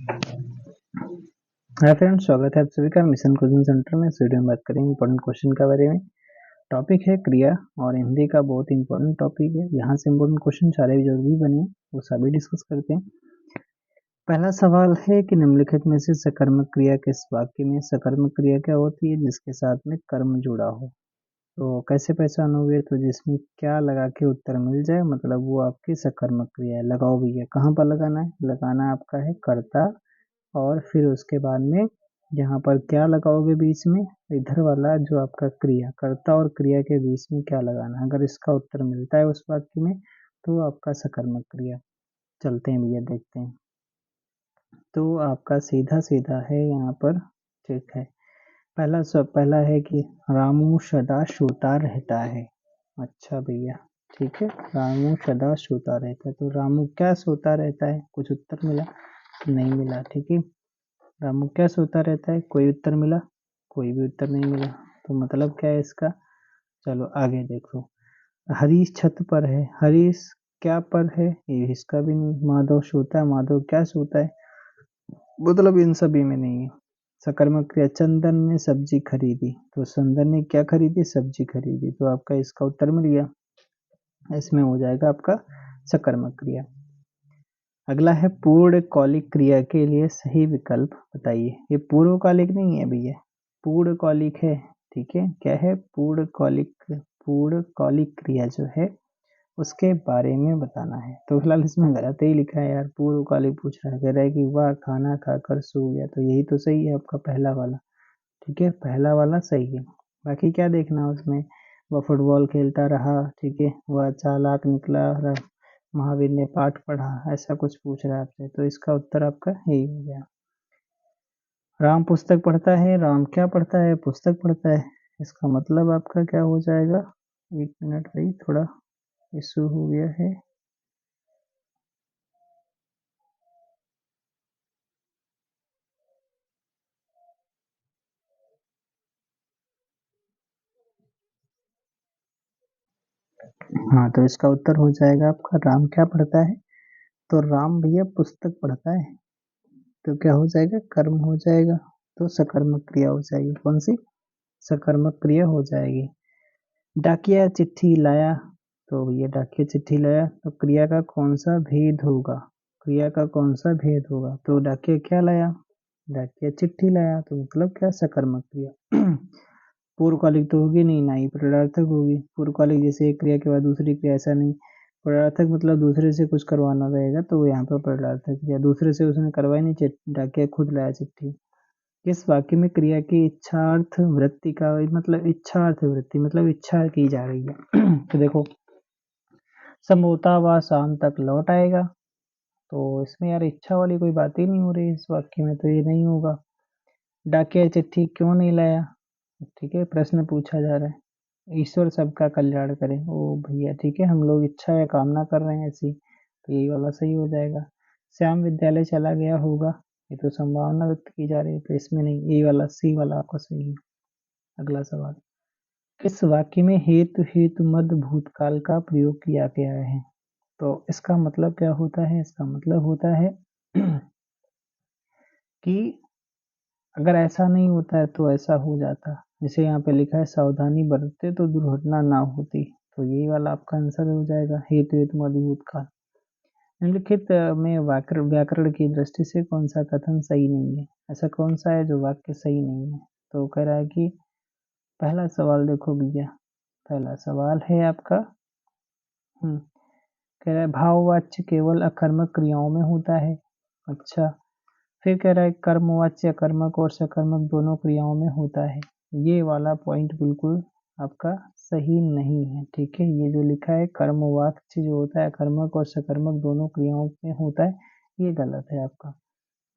Hi friends, स्वागत है आप सभी का मिशन कोचिंग सेंटर में। इस वीडियो में बात करेंगे इंपॉर्टेंट क्वेश्चन के बारे में। टॉपिक है क्रिया और हिंदी का बहुत इंपॉर्टेंट टॉपिक है। यहाँ से इंपॉर्टेंट क्वेश्चन सारे जो भी बने वो सभी डिस्कस करते हैं। पहला सवाल है कि निम्नलिखित में से सकर्मक क्रिया किस वाक्य में सकर्मक क्रिया क्या होती है जिसके साथ में कर्म जुड़ा हो। तो कैसे पहचानोगे? तो जिसमें क्या लगा के उत्तर मिल जाए मतलब वो आपकी सकर्मक क्रिया है। लगाओ भैया, कहाँ पर लगाना है? लगाना आपका है कर्ता और फिर उसके बाद में यहाँ पर क्या लगाओगे बीच में? इधर वाला जो आपका क्रिया, कर्ता और क्रिया के बीच में क्या लगाना है। अगर इसका उत्तर मिलता है उस वाक्य में तो आपका सकर्मक क्रिया। चलते हैं भैया, देखते हैं। तो आपका सीधा सीधा है यहाँ पर, ठीक है। पहला है कि रामू सदा सोता रहता है। अच्छा भैया, ठीक है, रामू सदा सोता रहता है। तो रामू क्या सोता रहता है? कुछ उत्तर मिला? नहीं मिला, ठीक है। रामू क्या सोता रहता है? कोई उत्तर मिला? कोई भी उत्तर नहीं मिला। तो मतलब क्या है इसका? चलो आगे देखो। हरीश छत पर है। हरीश क्या पर है? ये इसका भी नहीं। माधव सोता है। माधव क्या सोता है? मतलब इन सभी में नहीं है। सकर्मक क्रिया। चंदन ने सब्जी खरीदी। तो चंदन ने क्या खरीदी? सब्जी खरीदी। तो आपका इसका उत्तर मिल गया। इसमें हो जाएगा आपका सकर्मक क्रिया। अगला है पूर्ण कौलिक क्रिया के लिए सही विकल्प बताइए। ये पूर्व कौलिक नहीं है भैया, पूर्ण कौलिक है, ठीक है। क्या है? पूर्ण कौलिक। पूर्ण कौलिक क्रिया जो है उसके बारे में बताना है। तो फिलहाल इसमें गलत ही लिखा है यार। पूर्व कौलिक पूछ रहा है, कह रहा है कि वह खाना खाकर सो गया। तो यही तो सही है आपका पहला वाला, ठीक है। पहला वाला सही है। बाकी क्या देखना है उसमें? वह फुटबॉल खेलता रहा, ठीक है। वह चालाक निकला, महावीर ने पाठ पढ़ा, ऐसा कुछ पूछ रहा है आपसे। तो इसका उत्तर आपका यही हो गया। राम पुस्तक पढ़ता है। राम क्या पढ़ता है? पुस्तक पढ़ता है। इसका मतलब आपका क्या हो जाएगा? एक मिनट भाई, थोड़ा इशू हो गया है। हाँ, तो इसका उत्तर हो जाएगा आपका राम क्या पढ़ता है? तो राम भैया पुस्तक पढ़ता है। तो क्या हो जाएगा? कर्म हो जाएगा। तो सकर्मक क्रिया हो जाएगी। कौन सी? सकर्मक क्रिया हो जाएगी। डाकिया चिट्ठी लाया। तो भैया डाकिया चिट्ठी लाया, तो क्रिया का कौन सा भेद होगा? क्रिया का कौन सा भेद होगा? तो डाकिया क्या लाया? डाकिया चिट्ठी लाया। तो मतलब क्या? सकर्मक क्रिया। पूर्वकालिक तो होगी नहीं, ना ही परार्थक होगी। पूर्वकालिक जैसे एक क्रिया के बाद दूसरी क्रिया, ऐसा नहीं। परार्थक मतलब दूसरे से कुछ करवाना रहेगा, तो यहाँ पर परार्थक क्रिया। दूसरे से उसने करवाई नहीं, डाकिया खुद लाया चिट्ठी। इस वाक्य में क्रिया की इच्छार्थ वृत्ति का मतलब इच्छार्थ वृत्ति मतलब इच्छा की जा रही है। तो देखो, संभवतः वह शाम तक लौट आएगा। तो इसमें यार इच्छा वाली कोई बात ही नहीं हो रही इस वाक्य में, तो ये नहीं होगा। डाकिया चिट्ठी क्यों नहीं लाया? ठीक है, प्रश्न पूछा जा रहा है। ईश्वर सबका कल्याण करे। ओ भैया, ठीक है, हम लोग इच्छा या कामना कर रहे हैं ऐसी, तो यही वाला सही हो जाएगा। श्याम विद्यालय चला गया होगा। ये तो संभावना व्यक्त की जा रही है, तो इसमें नहीं, यही वाला सी वाला आपका सही है। अगला सवाल। किस वाक्य में हेतु हेतु मद भूतकाल का प्रयोग किया गया है? तो इसका मतलब क्या होता है? इसका मतलब होता है कि अगर ऐसा नहीं होता है तो ऐसा हो जाता। जैसे यहाँ पे लिखा है सावधानी बरतते तो दुर्घटना ना होती। तो यही वाला आपका आंसर हो जाएगा, हेतु हेतु मद भूतकाल। निम्नलिखित में व्याकरण की दृष्टि से कौन सा कथन सही नहीं है? ऐसा कौन सा है जो वाक्य सही नहीं है? तो कह रहा है कि पहला सवाल देखो भैया, पहला सवाल है आपका, कह रहा है भाववाच्य केवल अकर्मक क्रियाओं में होता है। अच्छा, फिर कह रहा है कर्मवाच्य अकर्मक और सकर्मक दोनों क्रियाओं में होता है। ये वाला पॉइंट बिल्कुल आपका सही नहीं है, ठीक है। ये जो लिखा है कर्मवाच्य जो होता है अकर्मक और सकर्मक दोनों क्रियाओं में होता है, ये गलत है आपका।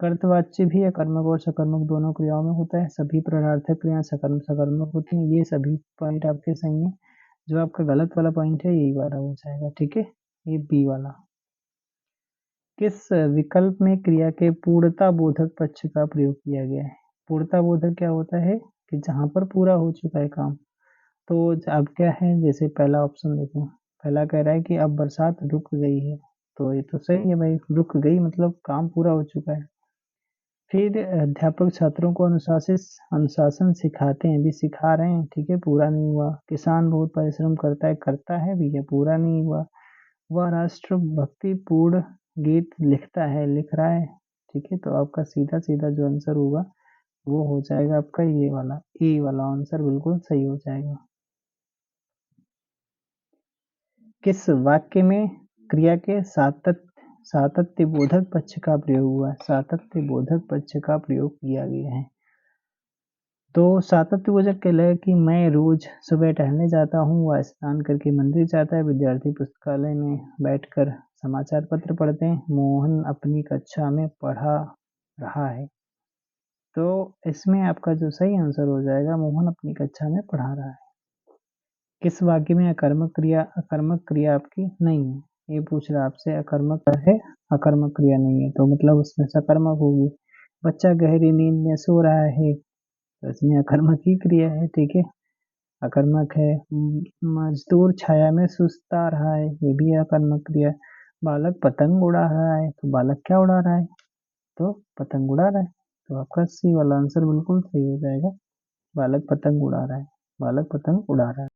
कर्तवाच्य भी अकर्मक और सकर्मक दोनों क्रियाओं में होता है। सभी प्रार्थक क्रिया सकर्मक होती हैं। ये सभी पॉइंट आपके सही हैं। जो आपका गलत वाला पॉइंट है यही वाला हो जाएगा, ठीक है, ये बी वाला। किस विकल्प में क्रिया के पूर्णता बोधक पक्ष का प्रयोग किया गया है? पूर्णता बोधक क्या होता है? कि जहां पर पूरा हो चुका है काम। तो अब क्या है, जैसे पहला ऑप्शन देखो, पहला कह रहा है कि अब बरसात रुक गई है। तो ये तो सही है भाई, रुक गई मतलब काम पूरा हो चुका है। फिर अध्यापक छात्रों को अनुशासन सिखाते हैं, भी सिखा रहे हैं, ठीक है, पूरा नहीं हुआ। किसान बहुत परिश्रम करता है भी है, पूरा नहीं हुआ। वह राष्ट्रभक्ति पूर्ण गीत लिख रहा है, ठीक है। तो आपका सीधा सीधा जो आंसर होगा वो हो जाएगा आपका ये वाला, ए वाला आंसर बिल्कुल सही हो जाएगा। किस वाक्य में क्रिया के सातत्यबोधक पक्ष का प्रयोग हुआ है? सातत्यबोधक पक्ष का प्रयोग किया गया है। तो सातत्यबोधक कहला है कि मैं रोज सुबह टहलने जाता हूँ, वह स्नान करके मंदिर जाता है, विद्यार्थी पुस्तकालय में बैठकर समाचार पत्र पढ़ते हैं, मोहन अपनी कक्षा में पढ़ा रहा है। तो इसमें आपका जो सही आंसर हो जाएगा, मोहन अपनी कक्षा में पढ़ा रहा है। किस वाक्य में अकर्मक क्रिया आपकी नहीं है? ये पूछ रहा आपसे, अकर्मक है, अकर्मक क्रिया नहीं है, तो मतलब उसमें सकर्मक होगी। बच्चा गहरी नींद में सो रहा है, तो इसमें अकर्मक ही क्रिया है, ठीक है, अकर्मक है। मजदूर छाया में सुस्ता रहा है, ये भी अकर्मक क्रिया। बालक पतंग उड़ा रहा है, तो बालक क्या उड़ा रहा है? तो पतंग उड़ा रहा है। तो आपका सी वाला आंसर बिल्कुल सही हो जाएगा, बालक पतंग उड़ा रहा है, बालक पतंग उड़ा रहा है।